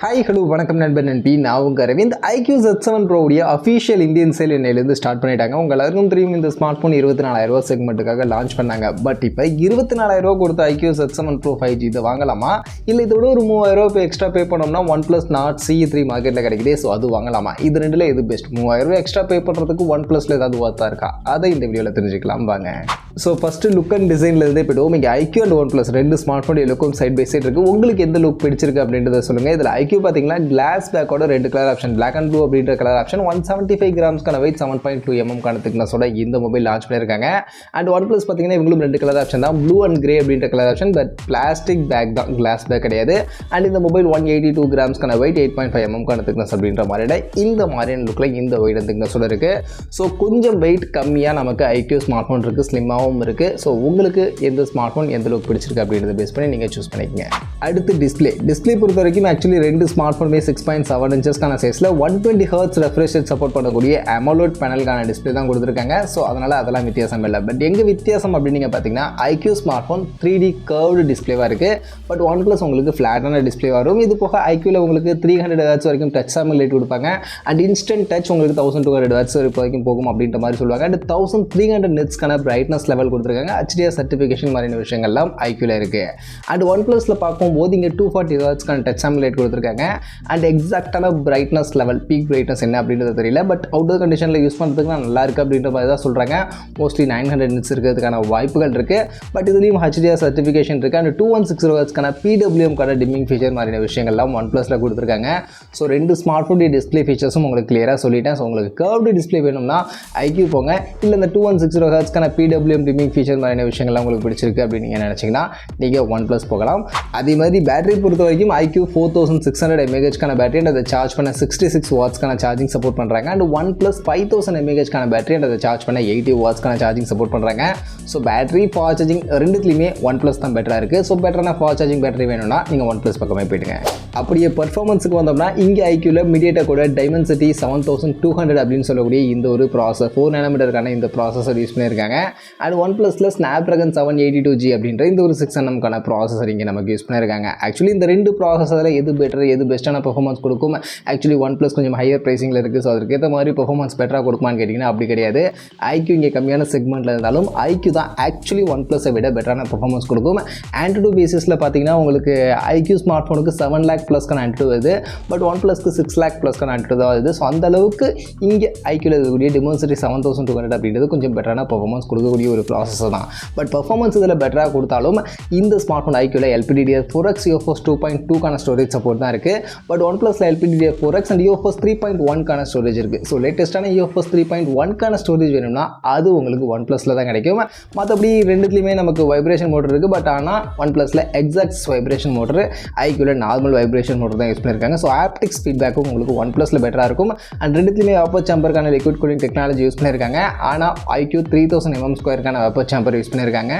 Hi hello வணக்கம் நண்பர் நண்பி நான் உங்கள் அரவிந்த் IQoo Z7 Pro உடைய அஃபீஷியல் இந்தியன் சேல் இன்னையிலேருந்து ஸ்டார்ட் பண்ணிட்டாங்க. உங்கள் எல்லாருக்கும் தெரியும் இந்த ஸ்மார்ட் ஃபோன் 24,000 செக்மெண்ட்டுக்காக லான்ச் பண்ணாங்க. பட் இப்போ 24,000 கொடுத்த IQoo Z7 Pro 5G இதை வாங்கலாமா, இல்லை இதோட ஒரு 3,000 இப்போ எக்ஸ்ட்ரா பே பண்ணோம்னா OnePlus Nord CE3 மார்க்கெட்டில் கிடைக்குது. ஸோ அது வாங்கலாமா? இது ரெண்டில் எது பெஸ்ட்? 3,000 எக்ஸ்ட்ரா பே பண்ணுறதுக்கு OnePlusல ஏதாவது ஒர்த்தாக இருக்கா? அதை இந்த வீடியோவில் தெரிஞ்சுக்கலாம் வாங்க. ஸோ ஃபஸ்ட்டு லுக் அண்ட் டிசைன்லேருந்தே போய்ட்டு இங்கே IQoo அண்ட் OnePlus ரெண்டு ஸ்மார்ட் ஃபோன் லுக்கும் சைட் பை சைட் இருக்குது. உங்களுக்கு எந்த லுக் பிடிச்சிருக்கு அப்படின்றத சொல்லுங்கள். இதில் IQoo பார்த்தீங்கன்னா கிளாஸ் பேக்கோட ரெண்டு colour option, black and blue அப்படின்ற கலர் ஆப்ஷன், 175 கிராம்ஸ்க்கான வெயிட், 7.2 mm திக்னஸோட இந்த மொபைல் லான்ச் பண்ணியிருக்காங்க. அண்ட் OnePlus பார்த்தீங்கன்னா இவங்களும் ரெண்டு கலர் ஆப்ஷன் தான், ப்ளூ அண்ட் கிரே அப்படின்ற colour option. But plastic back தான், கிளாஸ் பேக் கிடையாது. அண்ட் இந்த மொபைல் 182 கிராம்ஸ்க்கான வெயிட், 8.5 mm திக்னஸ் அப்படின்ற மாதிரி இந்த மாதிரியான லுக்கில் இந்த வெயிட் அண்ட் திக்னஸோட இருக்குது. ஸோ கொஞ்சம் வெயிட் கம்மியாக நமக்கு IQoo ஸ்மார்ட் ஃபோன் இருக்குது, ஸ்லிம்மாகவும் இருக்குது. ஸோ உங்களுக்கு எந்த ஸ்மார்ட் ஃபோன் எந்த லுக் பிடிச்சிருக்கு அப்படின்றத பேஸ் பண்ணி நீங்கள் சூஸ் பண்ணிக்கங்க. அடுத்து டிஸ்பிளே பொறுத்த வரைக்கும் ஆக்சுவலி ரெண்டு ஸ்மார்ட் ஃபோனுமே 6.7 இன்ச்சஸ்க்கான சைஸில் 120 Hz ரெஃப்ரெஷ் ரேட் சப்போர்ட் பண்ணக்கூடிய AMOLED பேனலுக்கான டிஸ்பிளே தான் கொடுத்துருக்காங்க. ஸோ அதனால் அதெல்லாம் வித்தியாசம் இல்லை. பட் எங்கே வித்தியாசம் அப்படின்னு நீங்கள் பார்த்தீங்கன்னா IQoo smartphone 3D curved டிஸ்பிளேவாக இருக்குது. பட் OnePlus உங்களுக்கு ஃப்ளாட்டான டிஸ்பிளே வரும். இது போக IQooல உங்களுக்கு 300 Hz வரைக்கும் டச் AMOLED கொடுப்பாங்க. அண்ட் இன்ஸ்டன்ட் டச் உங்களுக்கு 1200 Hz வரைக்கும் போகும் அப்படின்ற மாதிரி சொல்லுவாங்க. அண்ட் 1300 nitsக்கான பிரைட்னஸ் லெவல் கொடுத்துருக்காங்க. HDR சர்டிஃபிகேஷன் மாதிரியான விஷயங்கள்லாம் IQooல இருக்குது. அண்ட் OnePlusல பார்க்கும்போது இங்கே 240 Hzக்கான டச் AMOLED கொடுத்துருக்காங்க. அண்ட் எக்ஸாக்டான பிரைட்னஸ் லெவல், பீக் பிரைட்னஸ் என்ன அப்படின்றது தெரியல. பட் அவுட்டர் கண்டிஷனில் யூஸ் பண்ணுறதுக்கு நல்லா இருக்குது அப்படின்ற மாதிரி தான் சொல்கிறாங்க. மோஸ்ட்லி 900 nits இருக்கிறதுக்கான வாய்ப்புகள் இருக்குது. பட் இதுலேயும் HDR சர்டிஃபிகேஷன் இருக்குது. அண்ட் 2160 Hzக்கான PWMக்கான டிம்மிங் ஃபீச்சர் மாதிரியான விஷயங்கள்லாம் OnePlusல கொடுத்துருக்காங்க. ஸோ ரெண்டு ஸ்மார்ட் ஃபோன் டிஸ்பிளே ஃபீச்சர்ஸும் உங்களுக்கு கிளியராக சொல்லிட்டேன். ஸோ உங்களுக்கு கர்வ்டு டிஸ்பிளே வேணும்னா IQoo போங்க. இல்லை இந்த 2160 Hzக்கான PWM டிம்மிங் ஃபீச்சர் மாதிரியான விஷயங்கள்லாம் உங்களுக்கு பிடிச்சிருக்கு அப்படின்னு நீங்கள் நினச்சிங்கன்னா நீங்கள் OnePlus போகலாம். அதே மாதிரி பேட்டரி பொறுத்த வரைக்கும் IQoo 4600 mAhக்கான பேட்டரி அண்ட் அதை சார்ஜ் பண்ண 66 வாட்ஸ்க்கான சார்ஜிங் சப்போர்ட் பண்ணுறாங்க. அண்ட் OnePlus 5000 mAhக்கான பேட்டரி அண்ட் அதை சார்ஜ் பண்ண 80 வாட்ஸ்க்கான சார்ஜிங் சப்போர்ட் பண்ணுறாங்க. ஸோ பேட்டரி, ஃபாஸ்ட் சார்ஜிங் ரெண்டுத்துலையுமே OnePlus தான் பெட்டராக இருக்குது. ஸோ பெட்டரான ஃபாஸ்ட் சார்ஜிங் பேட்டரி வேணும்னா நீங்கள் OnePlus பக்கமே போயிடுங்க. அப்படியே பர்ஃபார்மன்ஸுக்கு வந்தோம்னா இங்கே IQooல MediaTekோட Dimensity 7200 அப்படின்னு சொல்லக்கூடிய இந்த ஒரு ப்ராசஸர், 4 nanometerக்கான இந்த ப்ராசஸர் யூஸ் பண்ணியிருக்காங்க. அண்ட் OnePlusல Snapdragon 782G அப்படின்ற இந்த ஒரு 6 nmக்கான ப்ராசஸர் இங்கே நமக்கு யூஸ் பண்ணியிருக்காங்க. ஆக்சுவலி இந்த ரெண்டு ப்ராசஸரில் எது பெட்டர், எது பெஸ்ட்டான பெர்ஃபார்மன்ஸ் கொடுக்கும்? ஆக்சுவலி OnePlus கொஞ்சம் ஹையர் ப்ரைஸிங்கில் இருக்குது. ஸோ அதுக்கேற்ற மாதிரி பெர்ஃபார்மன்ஸ் பெட்டராக கொடுக்குமான்னு கேட்டிங்கன்னா அப்படி கிடையாது. IQoo இங்கே கம்மியான செக்மெண்ட்டில் இருந்தாலும் IQoo தான் ஆக்சுவலி OnePlusஸை விட பெட்டரான பெர்ஃபார்மன்ஸ் கொடுக்கும். ஆண்ட்ராய்டு பேசிஸில் பார்த்தீங்கன்னா உங்களுக்கு IQoo ஸ்மார்ட் ஃபோனுக்கு 7 lakh ப்ளஸ்க்கான ஆண்ட்ராய்டு வருது. பட் OnePlusக்கு 6 lakh ப்ளஸ்க்கான ஆண்ட்ராய்டு தான் வருது. ஸோ அந்த அளவுக்கு இங்கே IQooல இருக்கக்கூடிய Dimensity 7200 அப்படின்றது கொஞ்சம் பெட்டரான பெர்ஃபார்மன்ஸ் கொடுக்கக்கூடிய ஒரு ப்ராசஸர் தான். பட் பெர்ஃபார்மன்ஸ் இதில் பெட்டராக கொடுத்தாலும் இந்த ஸ்மார்ட் ஃபோன் IQooல LPDDR4X UFS 2.2க்கான ஸ்டோரேஜ் சப்போர்ட் தான் இருக்குது. பட் OnePlusல LPDDR4X அண்ட் UFS 3.1க்கான ஸ்டோரேஜ் இருக்குது. ஸோ லேட்டஸ்ட்டான UFS 3.1க்கான ஸ்டோரேஜ் வேணும்னா அது உங்களுக்கு OnePlusல தான் கிடைக்கும். மற்றபடி ரெண்டுத்துலையுமே நமக்கு வைப்ரேஷன் மோட்டர் இருக்குது. பட் ஆனால் OnePlusல எக்ஸாக்ட் வைப்ரேஷன் மோட்டர், IQooல நார்மல் வைப்ரேஷன் மோட்டர் தான் யூஸ் பண்ணியிருக்காங்க. ஸோ ஆப்டிக்ஸ் ஃபீட்பேக்கும் உங்களுக்கு OnePlusல பெட்டராக இருக்கும். அண்ட் ரெண்டுத்துலையுமே வெப்பர் சாம்பருக்கான லிக்விட் கூலிங் டெக்னாலஜி யூஸ் பண்ணியிருக்காங்க. ஆனால் IQoo 3000 mm2க்கான வெப்பர் சாம்பர் யூஸ் பண்ணியிருக்காங்க.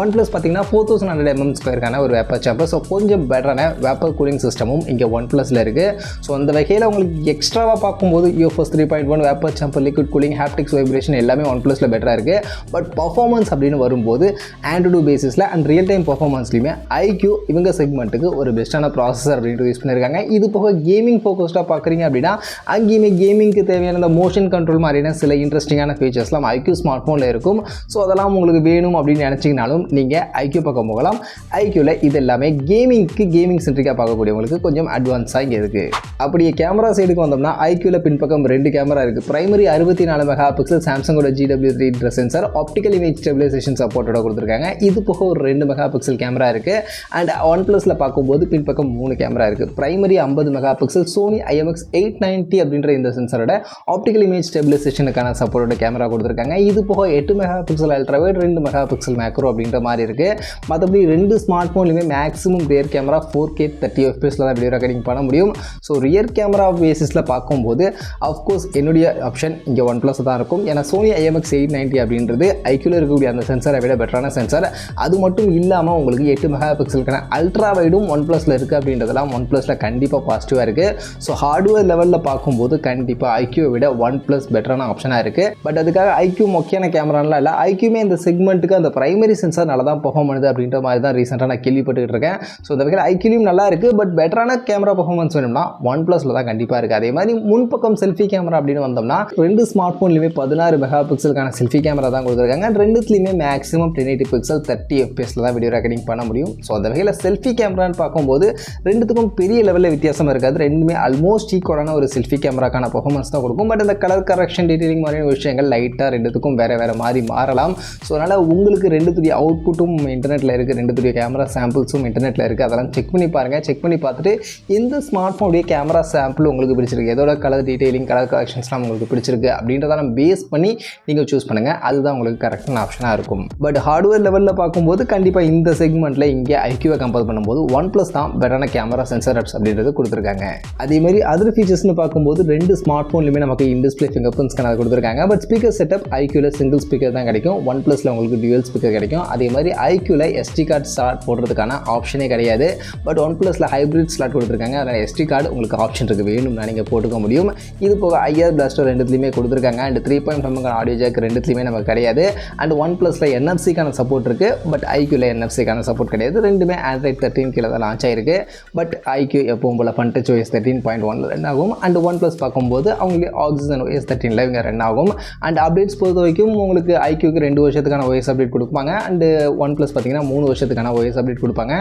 OnePlus பார்த்தீங்கன்னா 4100 mm2க்கான ஒரு வெப்பர் சாம்பர். ஸோ கொஞ்சம் பெட்டரான வெப்பர் கூலிங் சிஸ்டமும் இங்கே OnePlusல இருக்குது. ஸோ அந்த வகையில் உங்களுக்கு எக்ஸ்ட்ராவாக பார்க்கும்போது UFS 3.1 vapour chamber, liquid cooling, haptics vibration எல்லாமே OnePlusல பெட்டராக இருக்குது. பட் பர்ஃபார்மன்ஸ் அப்படின்னு வரும்போது ஆண்ட்ராய்டு பேசிஸில் அண்ட் ரியல் டைம் பர்ஃபார்மன்ஸ்லையுமே IQoo இவங்க செக்மெண்ட்டுக்கு ஒரு பெஸ்ட்டான ப்ராசஸர் அப்படின்ட்டு யூஸ் பண்ணியிருக்காங்க. இது போக கேமிங் ஃபோக்கஸ்டாக பார்க்குறீங்க அப்படின்னா அங்கேயுமே கேமிங்க்கு தேவையான இந்த மோஷன் கண்ட்ரோல் மாதிரியான சில இன்ட்ரெஸ்டிங்கான ஃபீச்சர்ஸ்லாம் IQoo ஸ்மார்ட் ஃபோனில் இருக்கும். ஸோ அதெல்லாம் உங்களுக்கு வேணும் அப்படின்னு நினச்சிங்கனாலும் நீங்கள் IQoo பக்கம் போகலாம். IQooல இது எல்லாமே கேமிங் சென்ட்ரிக்காக பார்க்கக்கூடியவங்களுக்கு கொஞ்சம் அட்வான்ஸாக இங்கே இருக்குது. அப்படியே கேமரா சைடுக்கு வந்தோம்னா IQooல பின்பக்கம் ரெண்டு கேமரா இருக்குது. பிரைமரி 64 மெகாபிக்சல் சாம்சங்கோட GW3 sensor, optical image stabilisation சப்போர்ட்டோட கொடுத்துருக்காங்க. இது போக ஒரு 2 மெகாபிக்சல் கேமரா இருக்குது. அண்ட் OnePlusல பார்க்கும்போது பின்பக்கம் 3 கேமரா இருக்குது. பிரைமரி 50 மெகாபிக்சல் Sony IMX890 அப்படின்ற இந்த சென்சாரோட ஆப்டிக்கல் இமேஜ் ஸ்டெபிலைசேஷனுக்கான சப்போர்ட்டோட கேமரா கொடுத்துருக்காங்க. இது போக 8 மெகாபிக்சல் அல்ட்ராவைட், 2 மெகாபிக்சல் மேக்ரோ அப்படின்ற மாதிரி இருக்குது. மற்றபடி ரெண்டு ஸ்மார்ட் ஃபோன்லையுமே maximum rear camera 4K 30 fps தான் வீடியோ ரெக்கார்டிங் பண்ண முடியும். ஸோ ரியர் கேமரா பேசிஸில் பார்க்கும்போது அஃப்கோர்ஸ் என்னுடைய ஆப்ஷன் இங்கே OnePlus தான் இருக்கும். ஏன்னா Sony IMX890 அப்படின்றது IQooல இருக்கக்கூடிய அந்த சென்சாரை விட பெட்டரான சென்சார். அது மட்டும் இல்லாமல் உங்களுக்கு 8 மெகாபிக்சலுக்கான அல்ட்ரா வைடும் OnePlusல இருக்குது அப்படின்றதெல்லாம் OnePlusல கண்டிப்பாக பாசிட்டிவாக இருக்குது. ஸோ ஹார்ட்வேர் லெவலில் பார்க்கும்போது கண்டிப்பாக IQoo விட OnePlus பெட்டரான ஆப்ஷனாக இருக்குது. பட் அதுக்காக IQoo முக்கியமான கேமராலாம் இல்லை. IQooமே இந்த செக்மெண்ட்டுக்கு அந்த பிரைமரி சென்சார் நல்லா தான் பெர்ஃபார்ம் பண்ணுது அப்படின்ற மாதிரி தான் ரீசெண்டாக நான் கேள்விப்பட்டுக்கிட்டு இருக்கேன். ஸோ இந்த வகையில் IQooலையும் நல்லா இருக்குது. பட் பெட்டரான கேமரா பெர்ஃபார்மன்ஸ் வேணும்னா OnePlusல தான் கண்டிப்பாக இருக்குது. அதே மாதிரி முன்பக்கம் செல்ஃபி கேமரா அப்படின்னு வந்தோம்னா ரெண்டு ஸ்மார்ட் ஃபோன்லையுமே 16 மெகா பிக்சலுக்கான செல்ஃபி கேமரா தான் கொடுத்துருக்காங்க. ரெண்டுத்துலையுமே மேக்ஸிமம் 1080 பிக்சல் 30 FPS தான் வீடியோ ரெக்கார்டிங் பண்ண முடியும். ஸோ அந்த வகையில் செல்ஃபி கேமரான்னு பார்க்கும்போது ரெண்டுத்துக்கும் பெரிய லெவலில் வித்தியாசம் இருக்காது. ரெண்டுமே ஆல்மோஸ்ட் ஈக்குவலான ஒரு செல்ஃபி கேமராக்கான பெர்ஃபார்மன்ஸ் தான் கொடுக்கும். பட் இந்த கலர் கரெக்ஷன் டீட்டெயிலிங் மாதிரியான விஷயங்கள் லைட்டாக ரெண்டுத்துக்கும் வேறு மாதிரி மாறலாம். ஸோ அதனால் உங்களுக்கு ரெண்டுத்துடைய அவுட்புட்டும் இன்டர்நெட்டில் இருக்குது, ரெண்டுத்துடைய கேமரா சாம்பிள்ஸும் இன்டர்நெட்டில் இருக்குது. அதெல்லாம் செக் பண்ணி பாருங்கள். செக் பண்ணி பார்த்துட்டு எந்த ஸ்மார்ட் ஃபோனுடைய கேமரா சாம்பிள் உங்களுக்கு பிடிச்சிருக்கு, எதோட கலர் டீட்டெயிலிங் கலர் கலெக்ஷன்ஸ்லாம் உங்களுக்கு பிடிச்சிருக்கு அப்படின்றத பேஸ் பண்ணி நீங்கள் சூஸ் பண்ணுங்கள். அதுதான் உங்களுக்கு கரெக்டான ஆப்ஷனாக இருக்கும். பட் ஹார்ட்வேர் லெவலில் பார்க்கும்போது கண்டிப்பாக இந்த செக்மெண்ட்டில் இங்கே ஐக்யூவை கம்பேர் பண்ணும்போது OnePlus தான் பெட்டரான கேமரா சென்சர் ஆப்ஸ் அப்படின்றது கொடுத்துருக்காங்க. அதேமாதிரி அதர் ஃபீச்சர்ஸ்னு பார்க்கும்போது ரெண்டு ஸ்மார்ட் ஃபோன்லையுமே நமக்கு இன்டிஸ்பிளே ஃபிங்கர் பிரிண்ட் ஸ்கேனர் கொடுத்துருக்காங்க. பட் ஸ்பீக்கர் செட்டப் ஐக்யூவில் சிங்கிள் ஸ்பீக்கர் தான் கிடைக்கும். OnePlusல உங்களுக்கு டியூவல் ஸ்பீக்கர் கிடைக்கும். அதே மாதிரி ஐக்யூவில் SD கார்டு ஸ்லாட் போடுறதுக்கான ஆப்ஷனே கிடையாது. பட் OnePlusல ஹைப்ரிட் ஸ்லாட் கொடுத்துருக்காங்க. அதனால் SD கார்டு உங்களுக்கு ஆப்ஷன் இருக்குது, வேணும்னா நீங்கள் போட்டுக்க முடியும். இது போக IR பிளாஸ்டர் ரெண்டுத்துலையுமே கொடுத்துருக்காங்க. அண்ட் 3.5 ஆடியோ ஜாக் ரெண்டுத்துலையுமே நமக்கு கிடையாது. அண்ட் OnePlusல NFC-க்கான சப்போர்ட் இருக்குது. பட் ஐக்யூவில் NFC-க்கான சப்போர்ட் கிடையாது. ரெண்டுமே Android 13 கீழே தான் லான்ச் ஆயிருக்கு. பட் ஐக்யூ எப்பவும் போல் FunTouch OS 13.1 ரன் ஆகும். அண்ட் OnePlus பார்க்கும்போது அவங்களுக்கு Oxygen OS 13 இங்கே ரன் ஆகும். அண்ட் அப்டேட்ஸ் பொறுத்த வரைக்கும் உங்களுக்கு ஐக்யூக்கு 2 வருஷத்துக்கான OS அப்டேட் கொடுப்பாங்க. அண்ட் OnePlus பார்த்தீங்கன்னா 3 வருஷத்துக்கான OS அப்டேட் கொடுப்பாங்க.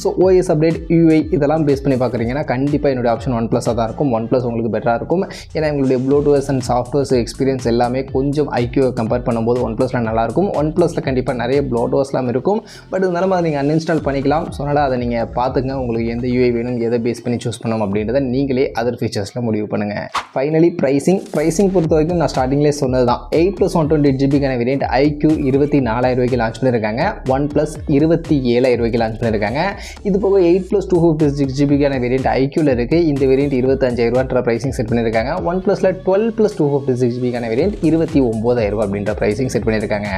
ஸோ OS அப்டேட் UI இதெல்லாம் பேஸ் பண்ணி பார்க்குறீங்கன்னா கண்டிப்பாக என்னுடைய ஆப்ஷன் OnePlus தான் இருக்கும். OnePlus உங்களுக்கு பெட்டராக இருக்கும். ஏன்னா எங்களுடைய ப்ளூடூத் அண்ட் சாஃப்ட்வேர்ஸ் எக்ஸ்பீரியன்ஸ் எல்லாமே கொஞ்சம் ஐக்யூவை கம்பேர் பண்ணும்போது OnePlusல நல்லாயிருக்கும். OnePlusல கண்டிப்பாக நிறைய ப்ளூடூத்ஸ்லாம் இருக்கும். பட் இருந்தாலும் அதை நீங்கள் அன்இன்ஸ்டால் பண்ணிக்கலாம். ஸோ அதனால் அதை நீங்கள் பார்த்துங்க, உங்களுக்கு எந்த UI வேணும், எதை பேஸ் பண்ணி சூஸ் பண்ணணும் அப்படின்றத நீங்களே அதர் ஃபீச்சர்ஸில் முடிவு பண்ணுங்கள். ஃபைனலி ப்ரைஸிங் பொறுத்த வரைக்கும் நான் ஸ்டார்டிங்லேயே சொன்னது தான். 8+128GB வேரியண்ட் ஐக்யூ 24,000 லான்ச் பண்ணியிருக்காங்க. OnePlus 27,000 லான்ச் பண்ணியிருக்காங்க. இது போக 8+256GB வேரியண்ட் ஐக்யூவில் இருக்குது. இந்த வேரியண்ட் 25,000 ப்ரைஸிங் செட் பண்ணியிருக்காங்க. OnePlusல 12+256GB வேரியண்ட் 29,000 அப்படின்ற ப்ரைஸிங் செட் பண்ணியிருக்காங்க.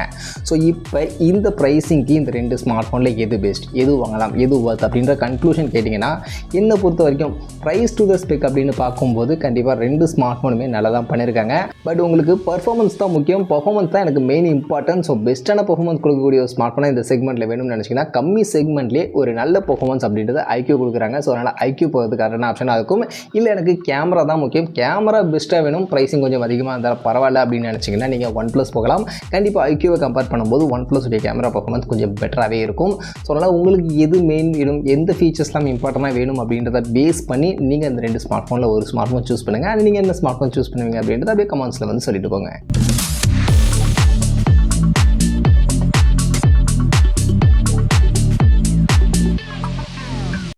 ஸோ இப்போ இந்த ப்ரைஸிங்க்கு இந்த ரெண்டு ஸ்மார்ட் ஃபோனில் எது பெஸ்ட், எது வாங்கலாம், எது ஒர்த் அப்படின்ற கன்க்ளூஷன் கேட்டிங்கன்னா என்னை பொறுத்த வரைக்கும் ப்ரைஸ் டு த ஸ்பெக் அப்படின்னு பார்க்கும்போது கண்டிப்பாக ரெண்டு ஸ்மார்ட் ஃபோனுமே நல்லா தான் பண்ணியிருக்காங்க. பட் உங்களுக்கு பர்ஃபார்மன்ஸ் தான் முக்கியம். பர்ஃபார்மன்ஸ் தான் எனக்கு மெயின் இம்பார்ட்டன்ட். ஸோ பெஸ்ட்டான பர்ஃபார்மன்ஸ் கொடுக்கக்கூடிய ஒரு ஸ்மார்ட் ஃபோனை இந்த செக்மெண்ட்டில் வேணும்னு நினச்சிங்கன்னா கம்மி செக்மெண்ட்லேயே ஒரு நல்ல பர்ஃபார்மன்ஸ் அப்படின்றத ஐக்யூ கொடுக்குறாங்க. ஸோ அதனால் ஐக்யூ போகிறதுக்கான ஆப்ஷனாக இருக்கும். இல்லை எனக்கு கேமரா தான் முக்கியம், கேமரா பெஸ்ட்டாக வேணும், ப்ரைஸிங் கொஞ்சம் அதிகமாக இருந்தாலும் பரவாயில்ல அப்படின்னு நினச்சிங்கன்னா நீங்கள் OnePlus போகலாம். கண்டிப்பாக ஐக்யூவை கம்பேர் பண்ணும்போது OnePlus உடைய கேமரா பர்ஃபார்மன்ஸ் கொஞ்சம் பெட்டராகவே இருக்கும். ஸோ அதனால் உங்களுக்கு எது மெயின் வேணும், எந்த ஃபீச்சர்ஸ்லாம் இம்பார்ட்டண்டாக வேணும் அப்படின்றத பேஸ் பண்ணி நீங்கள் இந்த ரெண்டு ஸ்மார்ட் ஃபோனில் ஒரு ஸ்மார்ட் ஃபோன் சூஸ் பண்ணுங்கள். அண்ட் நீங்கள் என்ன ஸ்மார்ட் ஃபோன் சூஸ் பண்ணுவீங்க அப்படின்றத அப்படியே கமெண்ட்ஸில் வந்து சொல்லிட்டு போங்க.